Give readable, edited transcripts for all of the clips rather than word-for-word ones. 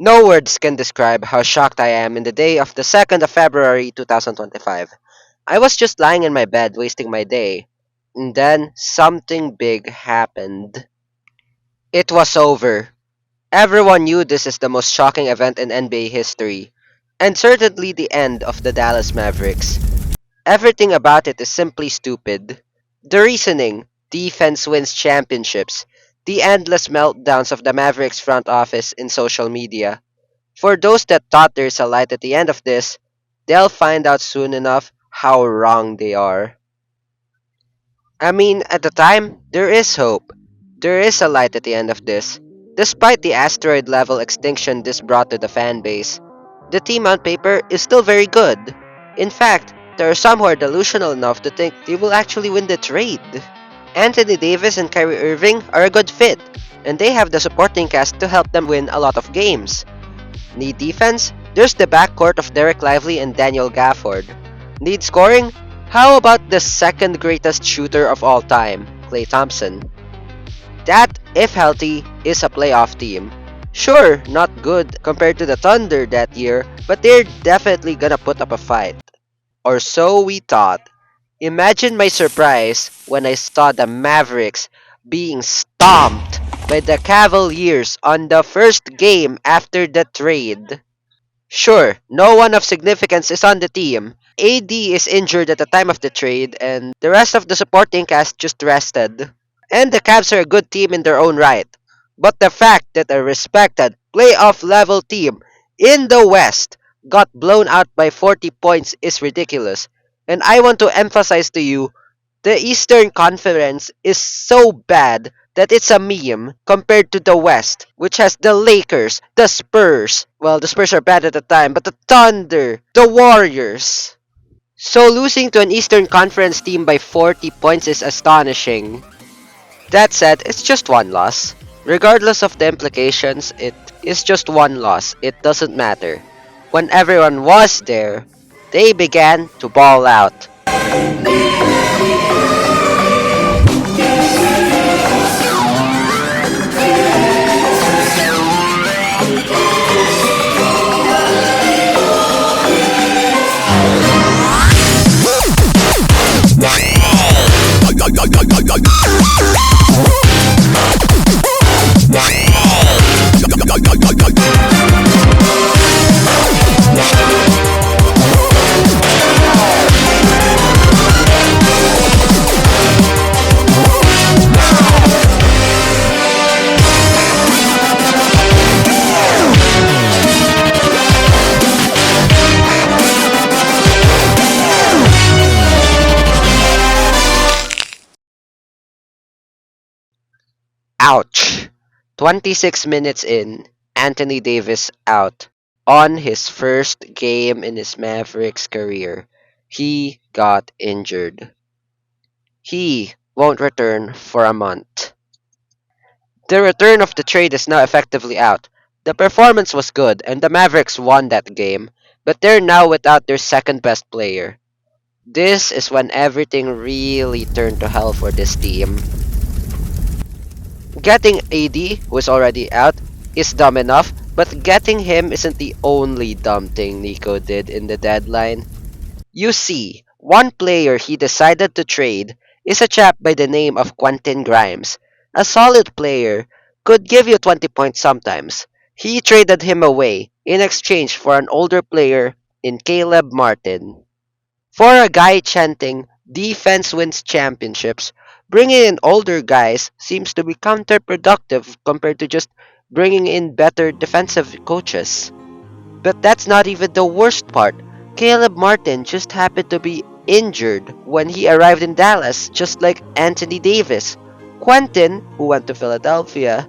No words can describe how shocked I am in the day of the 2nd of February 2025. I was just lying in my bed wasting my day, and then something big happened. It was over. Everyone knew this is the most shocking event in NBA history, and certainly the end of the Dallas Mavericks. Everything about it is simply stupid. The reasoning, defense wins championships, the endless meltdowns of the Mavericks front office in social media. For those that thought there's a light at the end of this, they'll find out soon enough how wrong they are. I mean, at the time, there is hope. There is a light at the end of this. Despite the asteroid level extinction this brought to the fan base, the team on paper is still very good. In fact, there are some who are delusional enough to think they will actually win the trade. Anthony Davis and Kyrie Irving are a good fit, and they have the supporting cast to help them win a lot of games. Need defense? There's the backcourt of Derek Lively and Daniel Gafford. Need scoring? How about the second greatest shooter of all time, Klay Thompson? That, if healthy, is a playoff team. Sure, not good compared to the Thunder that year, but they're definitely gonna put up a fight. Or so we thought. Imagine my surprise when I saw the Mavericks being stomped by the Cavaliers on the first game after the trade. Sure, no one of significance is on the team. AD is injured at the time of the trade, and the rest of the supporting cast just rested. And the Cavs are a good team in their own right. But the fact that a respected playoff level team in the West got blown out by 40 points is ridiculous. And I want to emphasize to you, the Eastern Conference is so bad that it's a meme compared to the West, which has the Lakers, the Spurs. Well, the Spurs are bad at the time, but the Thunder, the Warriors. So losing to an Eastern Conference team by 40 points is astonishing. That said, it's just one loss. Regardless of the implications, it is just one loss. It doesn't matter. When everyone was there, they began to ball out. Ouch! 26 minutes in, Anthony Davis out. On his first game in his Mavericks career, he got injured. He won't return for a month. The return of the trade is now effectively out. The performance was good, and the Mavericks won that game, but they're now without their second best player. This is when everything really turned to hell for this team. Getting AD, who is already out, is dumb enough, but getting him isn't the only dumb thing Nico did in the deadline. You see, one player he decided to trade is a chap by the name of Quentin Grimes. A solid player, could give you 20 points sometimes. He traded him away in exchange for an older player in Caleb Martin. For a guy chanting, defense wins championships, bringing in older guys seems to be counterproductive compared to just bringing in better defensive coaches. But that's not even the worst part. Caleb Martin just happened to be injured when he arrived in Dallas, just like Anthony Davis. Quentin, who went to Philadelphia,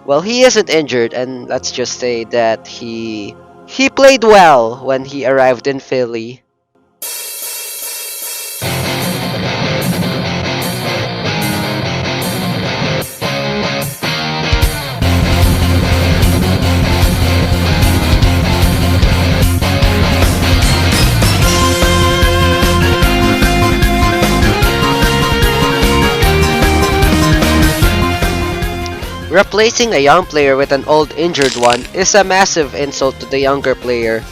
well, he isn't injured, and let's just say that he played well when he arrived in Philly. Replacing a young player with an old injured one is a massive insult to the younger player,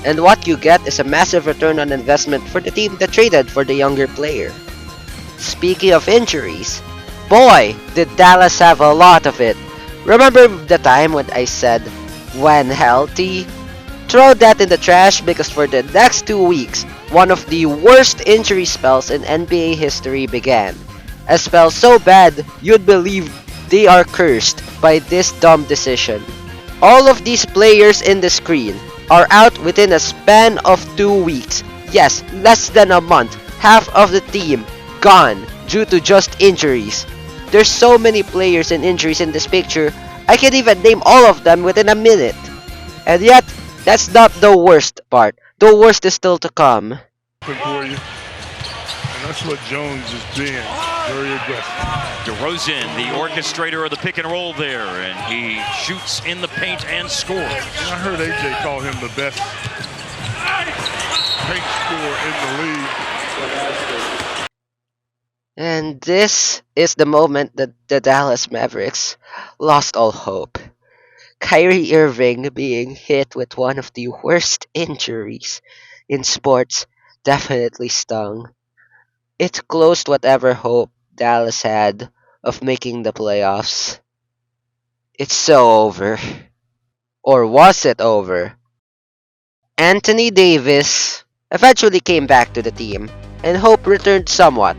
and what you get is a massive return on investment for the team that traded for the younger player. Speaking of injuries, boy, did Dallas have a lot of it. Remember the time when I said, when healthy? Throw that in the trash because for the next 2 weeks, one of the worst injury spells in NBA history began. A spell so bad, you'd believe they are cursed by this dumb decision. All of these players in the screen are out within a span of 2 weeks. Yes, less than a month. Half of the team gone due to just injuries. There's so many players and injuries in this picture, I can even name all of them within a minute. And yet, that's not the worst part. The worst is still to come. For you. And that's what Jones is being, very aggressive. DeRozan, the orchestrator of the pick and roll there, and he shoots in the paint and scores. And I heard AJ call him the best paint scorer in the league. And this is the moment that the Dallas Mavericks lost all hope. Kyrie Irving being hit with one of the worst injuries in sports definitely stung. It closed whatever hope Dallas had of making the playoffs. It's so over. Or was it over? Anthony Davis eventually came back to the team, and hope returned somewhat.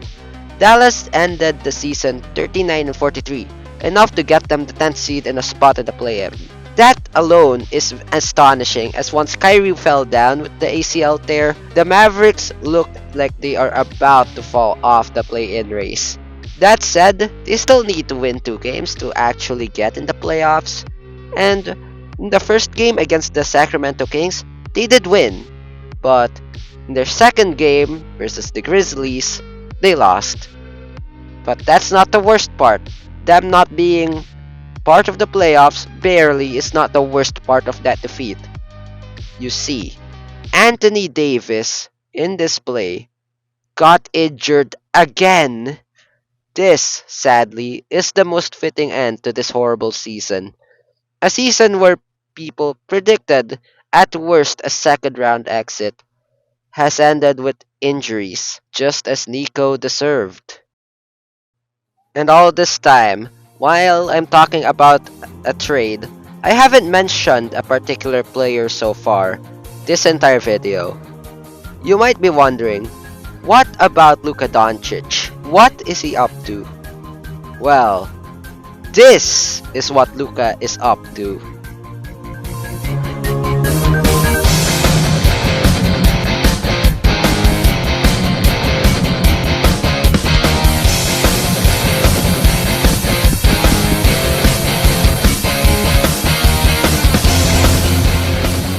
Dallas ended the season 39-43, enough to get them the 10th seed and a spot in the play-in. That alone is astonishing, as once Kyrie fell down with the ACL tear, the Mavericks looked like they are about to fall off the play-in race. That said, they still need to win 2 games to actually get in the playoffs, and in the first game against the Sacramento Kings, they did win, but in their second game versus the Grizzlies, they lost. But that's not the worst part. Them not being part of the playoffs barely is not the worst part of that defeat. You see, Anthony Davis in this play got injured again. This, sadly, is the most fitting end to this horrible season. A season where people predicted at worst a second round exit has ended with injuries, just as Nico deserved. And all this time, while I'm talking about a trade, I haven't mentioned a particular player so far this entire video. You might be wondering, what about Luka Doncic? What is he up to? Well, this is what Luka is up to.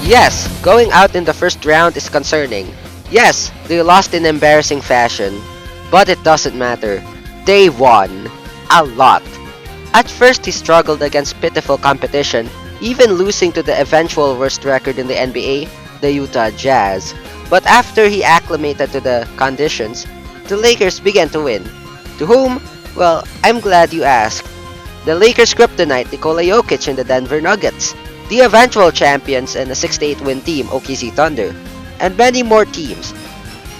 Yes, going out in the first round is concerning. Yes, they lost in embarrassing fashion. But it doesn't matter. They won. A lot. At first he struggled against pitiful competition, even losing to the eventual worst record in the NBA, the Utah Jazz. But after he acclimated to the conditions, the Lakers began to win. To whom? Well, I'm glad you asked. The Lakers kryptonite Nikola Jokic and the Denver Nuggets, the eventual champions and a 6-8 win team OKC Thunder, and many more teams.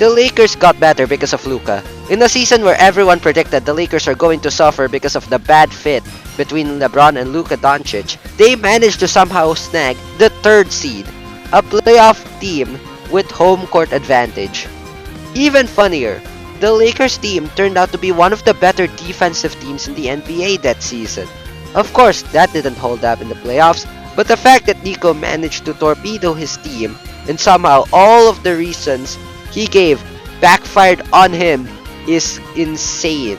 The Lakers got better because of Luka. In a season where everyone predicted the Lakers are going to suffer because of the bad fit between LeBron and Luka Doncic, they managed to somehow snag the 3rd seed, a playoff team with home court advantage. Even funnier, the Lakers team turned out to be one of the better defensive teams in the NBA that season. Of course, that didn't hold up in the playoffs, but the fact that Nico managed to torpedo his team and somehow all of the reasons he gave backfired on him is insane.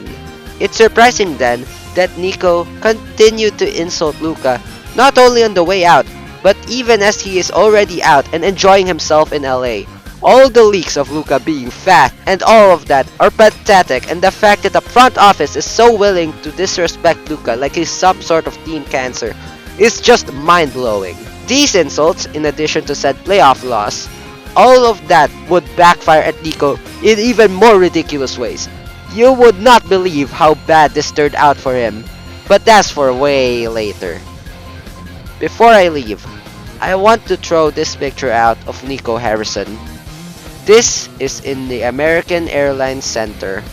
It's surprising then that Nico continued to insult Luka not only on the way out, but even as he is already out and enjoying himself in LA. All the leaks of Luka being fat and all of that are pathetic, and the fact that the front office is so willing to disrespect Luka like he's some sort of team cancer is just mind-blowing. These insults, in addition to said playoff loss, all of that would backfire at Nico in even more ridiculous ways. You would not believe how bad this turned out for him. But that's for way later. Before I leave, I want to throw this picture out of Nico Harrison. This is in the American Airlines Center,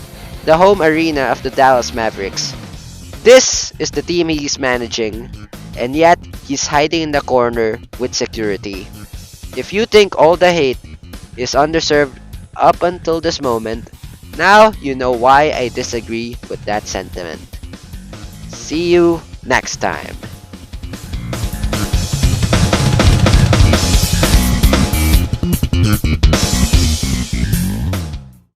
the home arena of the Dallas Mavericks. This is the team he's managing, and yet he's hiding in the corner with security. If you think all the hate is undeserved up until this moment, now you know why I disagree with that sentiment. See you next time.